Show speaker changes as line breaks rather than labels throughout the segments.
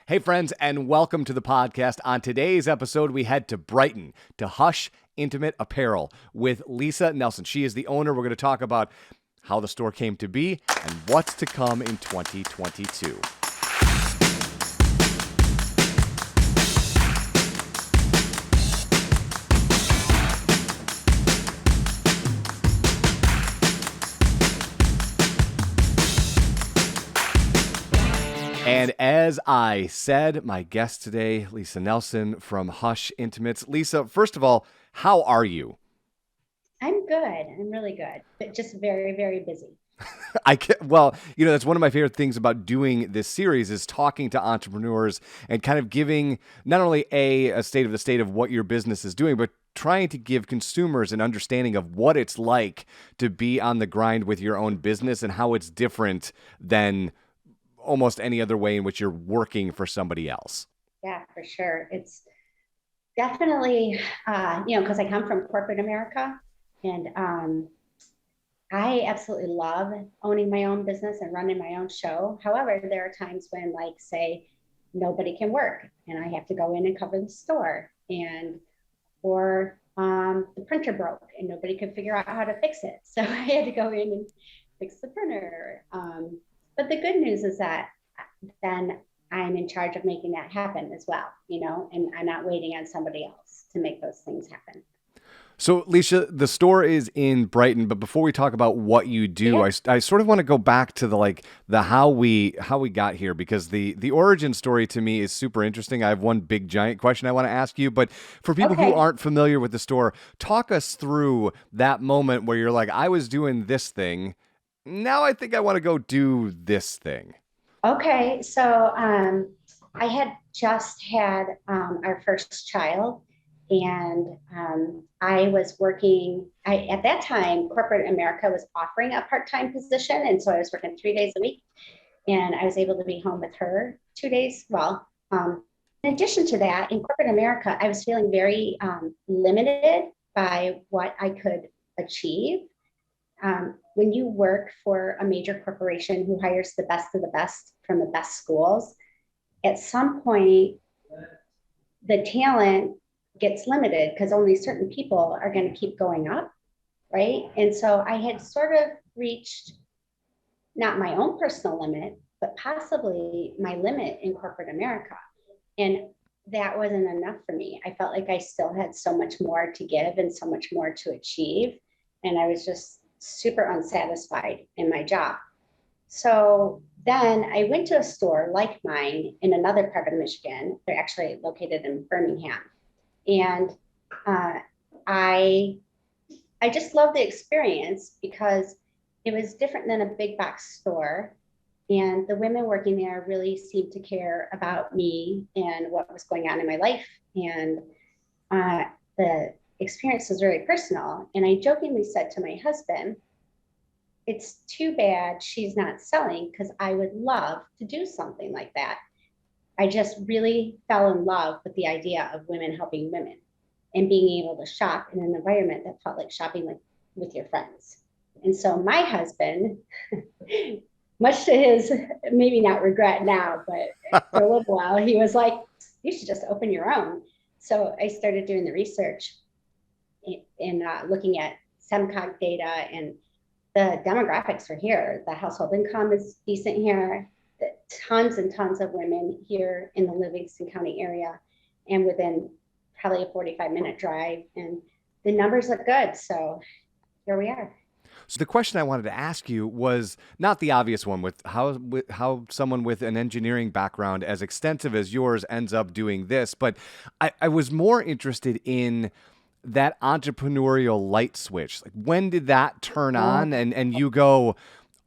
Hey, friends, and welcome to the podcast. On today's episode, we head to Brighton to Hush Intimate Apparel with Lisa Nelson. She is the owner. We're going to talk about how the store came to be and what's to come in 2022. And as I said, my guest today, Lisa Nelson from Hush Intimates. Lisa, first of all, how are you?
I'm good. I'm really good, but just very, very busy.
That's one of my favorite things about doing this series is talking to entrepreneurs and kind of giving not only a state of what your business is doing, but trying to give consumers an understanding of what it's like to be on the grind with your own business and how it's different than almost any other way in which you're working for somebody else.
Yeah, for sure. It's definitely, because I come from corporate America and I absolutely love owning my own business and running my own show. However, there are times when, like, say, nobody can work and I have to go in and cover the store or the printer broke and nobody could figure out how to fix it. So I had to go in and fix the printer. But the good news is that then I'm in charge of making that happen as well, and I'm not waiting on somebody else to make those things happen.
So, Lisa, the store is in Brighton, but before we talk about what you do, yeah. I sort of want to go back to the how we got here, because the origin story to me is super interesting. I have one big giant question I want to ask you, but for people who aren't familiar with the store, talk us through that moment where you're like, I was doing this thing. Now I think I want to go do this thing.
Okay. So I had just had our first child, and I was working, at that time, corporate America was offering a part-time position. And so I was working 3 days a week, and I was able to be home with her 2 days. Well, in addition to that, in corporate America, I was feeling very limited by what I could achieve. When you work for a major corporation who hires the best of the best from the best schools, at some point, the talent gets limited because only certain people are going to keep going up, right? And so I had sort of reached not my own personal limit, but possibly my limit in corporate America. And that wasn't enough for me. I felt like I still had so much more to give and so much more to achieve. And I was just super unsatisfied in my job. So then I went to a store like mine in another part of Michigan. They're actually located in Birmingham. And I just loved the experience because it was different than a big box store. And the women working there really seemed to care about me and what was going on in my life. And the experience was very personal. And I jokingly said to my husband, it's too bad she's not selling, because I would love to do something like that. I just really fell in love with the idea of women helping women and being able to shop in an environment that felt like shopping with your friends. And so my husband, much to his maybe not regret now, but for a little while, he was like, you should just open your own. So I started doing the research and looking at SEMCOG data, and the demographics are here. The household income is decent here. Tons and tons of women here in the Livingston County area and within probably a 45-minute drive. And the numbers look good. So here we are.
So the question I wanted to ask you was not the obvious one, with how someone with an engineering background as extensive as yours ends up doing this. But I was more interested in that entrepreneurial light switch. Like, when did that turn on and you go,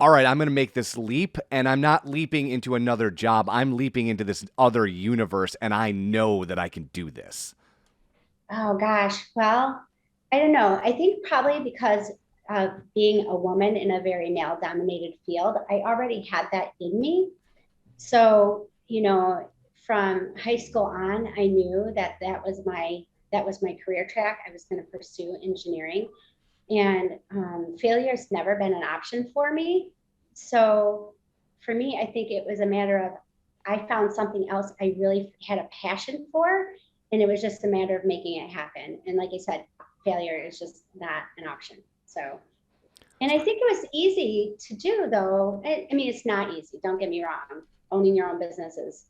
all right, I'm going to make this leap, and I'm not leaping into another job. I'm leaping into this other universe, and I know that I can do this.
Oh, gosh. Well, I don't know. I think probably because of being a woman in a very male-dominated field, I already had that in me. So, from high school on, I knew that was my career track. I was going to pursue engineering. And failure's never been an option for me. So for me, I think it was a matter of I found something else I really had a passion for, and it was just a matter of making it happen. And like I said, failure is just not an option. So, and I think it was easy to do, though. I mean, it's not easy. Don't get me wrong. Owning your own business is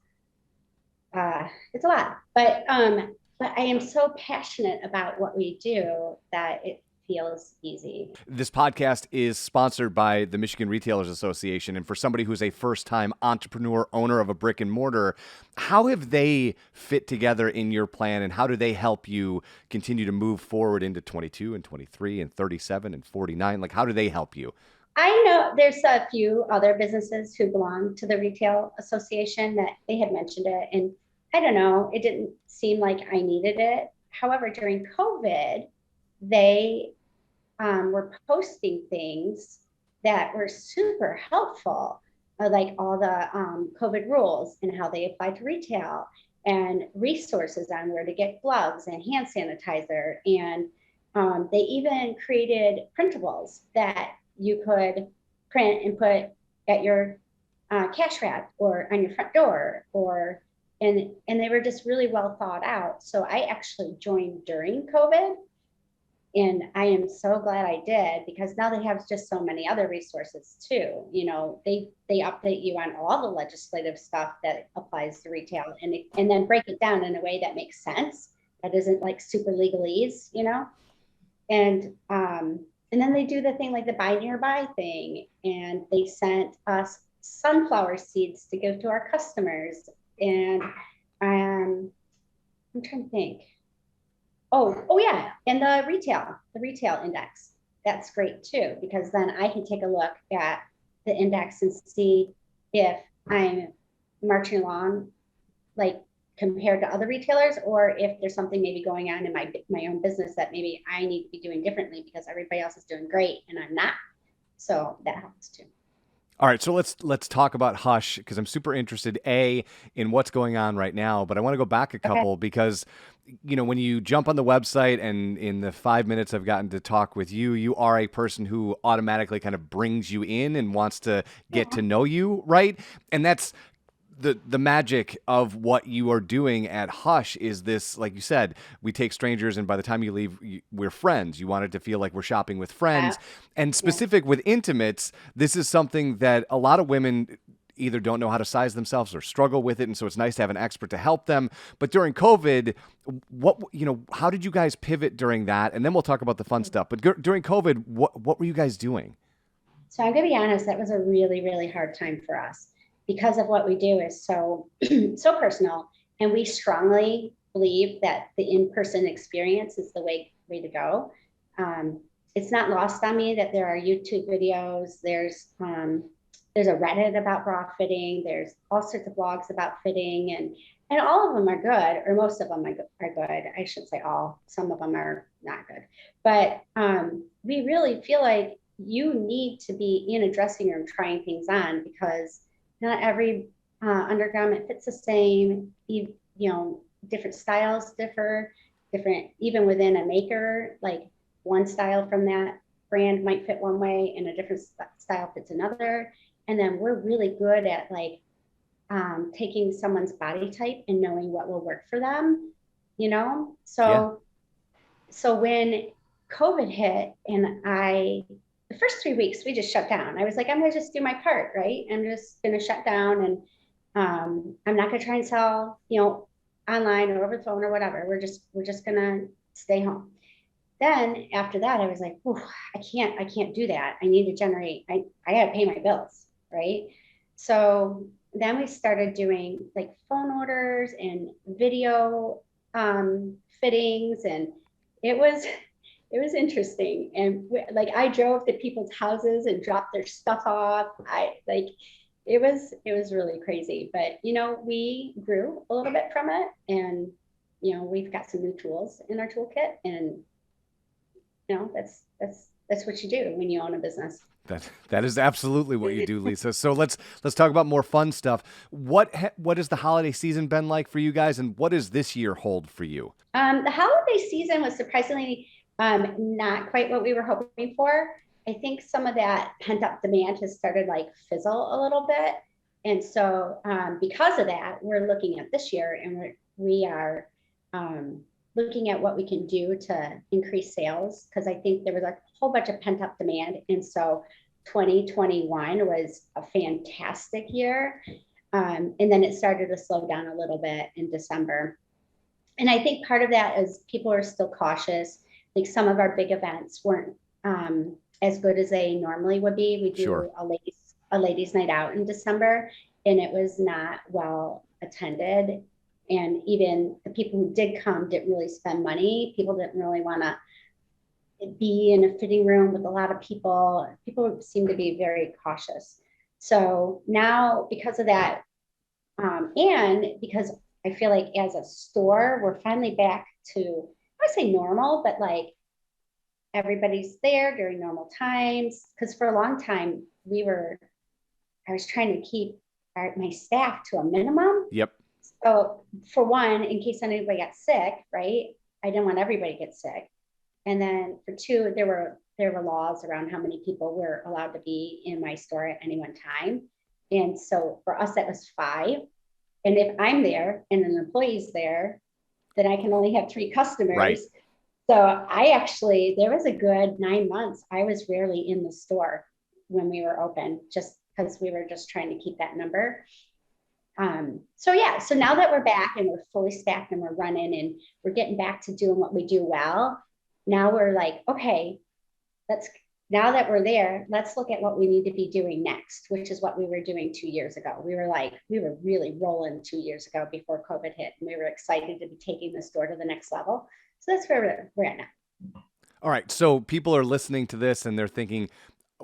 it's a lot, but I am so passionate about what we do that it feels easy.
This podcast is sponsored by the Michigan Retailers Association. And for somebody who's a first-time entrepreneur, owner of a brick and mortar, how have they fit together in your plan, and how do they help you continue to move forward into 22 and 23 and 37 and 49? Like, how do they help you?
I know there's a few other businesses who belong to the Retail Association that they had mentioned it. And I don't know, it didn't seem like I needed it. However, during COVID, they were posting things that were super helpful, like all the COVID rules and how they apply to retail, and resources on where to get gloves and hand sanitizer. And they even created printables that you could print and put at your cash wrap or on your front door, or and they were just really well thought out. So I actually joined during COVID, and I am so glad I did, because now they have just so many other resources too. You know, they update you on all the legislative stuff that applies to retail, and then break it down in a way that makes sense, that isn't like super legalese, you know. And then they do the thing like the buy nearby thing, and they sent us sunflower seeds to give to our customers. And I'm trying to think. Oh yeah, and the retail index. That's great too, because then I can take a look at the index and see if I'm marching along like compared to other retailers, or if there's something maybe going on in my own business that maybe I need to be doing differently because everybody else is doing great and I'm not. So that helps too.
All right, so let's talk about Hush, because I'm super interested, in what's going on right now, but I want to go back a couple because, you know, when you jump on the website and in the 5 minutes I've gotten to talk with you, you are a person who automatically kind of brings you in and wants to get to know you, right? And that's the magic of what you are doing at Hush is this, like you said, we take strangers, and by the time you leave, we're friends. You want it to feel like we're shopping with friends. And specific with intimates, this is something that a lot of women either don't know how to size themselves or struggle with it, and so it's nice to have an expert to help them. But during COVID, how did you guys pivot during that? And then we'll talk about the fun stuff. But during COVID, what were you guys doing?
So I'm going to be honest, that was a really, really hard time for us, because of what we do is so so personal, and we strongly believe that the in-person experience is the way to go. It's not lost on me that there are YouTube videos. There's a Reddit about bra fitting. There's all sorts of blogs about fitting, and all of them are good, or most of them are good. I shouldn't say all. Some of them are not good, but we really feel like you need to be in a dressing room trying things on, because not every undergarment fits the same. You know, different styles different, even within a maker, like one style from that brand might fit one way and a different style fits another. And then we're really good at like taking someone's body type and knowing what will work for them, you know? So when COVID hit, and the first 3 weeks, we just shut down. I was like, I'm going to just do my part, right? I'm just going to shut down, and I'm not going to try and sell, online or over the phone or whatever. We're just going to stay home. Then after that, I was like, I can't do that. I need to generate, I got to pay my bills, right? So then we started doing like phone orders and video fittings, and it was interesting. And I drove to people's houses and dropped their stuff off. It was really crazy, but we grew a little bit from it, and we've got some new tools in our toolkit, and that's what you do when you own a business.
That is absolutely what you do, Lisa. So let's talk about more fun stuff. What has the holiday season been like for you guys, and what does this year hold for you?
The holiday season was surprisingly not quite what we were hoping for. I think some of that pent up demand has started like fizzle a little bit. And so because of that, we're looking at this year, and we are looking at what we can do to increase sales, because I think there was a whole bunch of pent up demand. And so 2021 was a fantastic year. And then it started to slow down a little bit in December. And I think part of that is people are still cautious. Like some of our big events weren't as good as they normally would be. We do
Sure.
a ladies' night out in December, and it was not well attended. And even the people who did come didn't really spend money. People didn't really want to be in a fitting room with a lot of people. People seem to be very cautious. So now, because of that, and because I feel like as a store, we're finally back to, I would say normal, but like everybody's there during normal times. Because for a long time, I was trying to keep my staff to a minimum.
Yep.
So for one, in case anybody got sick, right? I didn't want everybody to get sick. And then for two, there were laws around how many people were allowed to be in my store at any one time. And so for us, that was 5. And if I'm there and an employee's there, then I can only have 3 customers.
Right.
So there was a good 9 months. I was rarely in the store when we were open, just because we were just trying to keep that number. So now that we're back and we're fully staffed and we're running and we're getting back to doing what we do well, now we're like, okay, now that we're there, let's look at what we need to be doing next, which is what we were doing 2 years ago. We were really rolling 2 years ago before COVID hit, and we were excited to be taking the store to the next level. So that's where we're at now.
All right. So people are listening to this and they're thinking,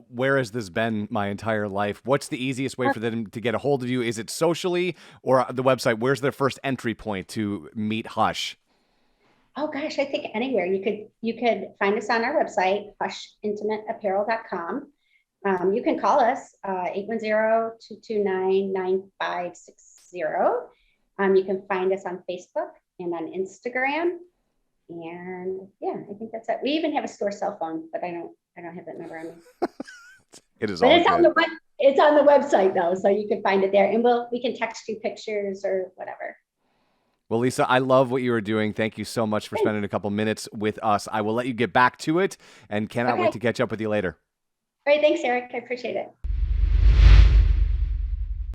where has this been my entire life? What's the easiest way for them to get a hold of you? Is it socially or the website? Where's their first entry point to meet Hush?
Oh gosh, I think anywhere. You could find us on our website, hushintimateapparel.com. You can call us 810-229-9560. You can find us on Facebook and on Instagram. And yeah, I think that's it. We even have a store cell phone, but I don't have that number on me.
It is
But
all
it's
good.
it's on the website though, so you can find it there, and we can text you pictures or whatever.
Well, Lisa, I love what you are doing. Thank you so much for spending a couple minutes with us. I will let you get back to it and cannot wait to catch up with you later.
All right, thanks, Eric. I appreciate it.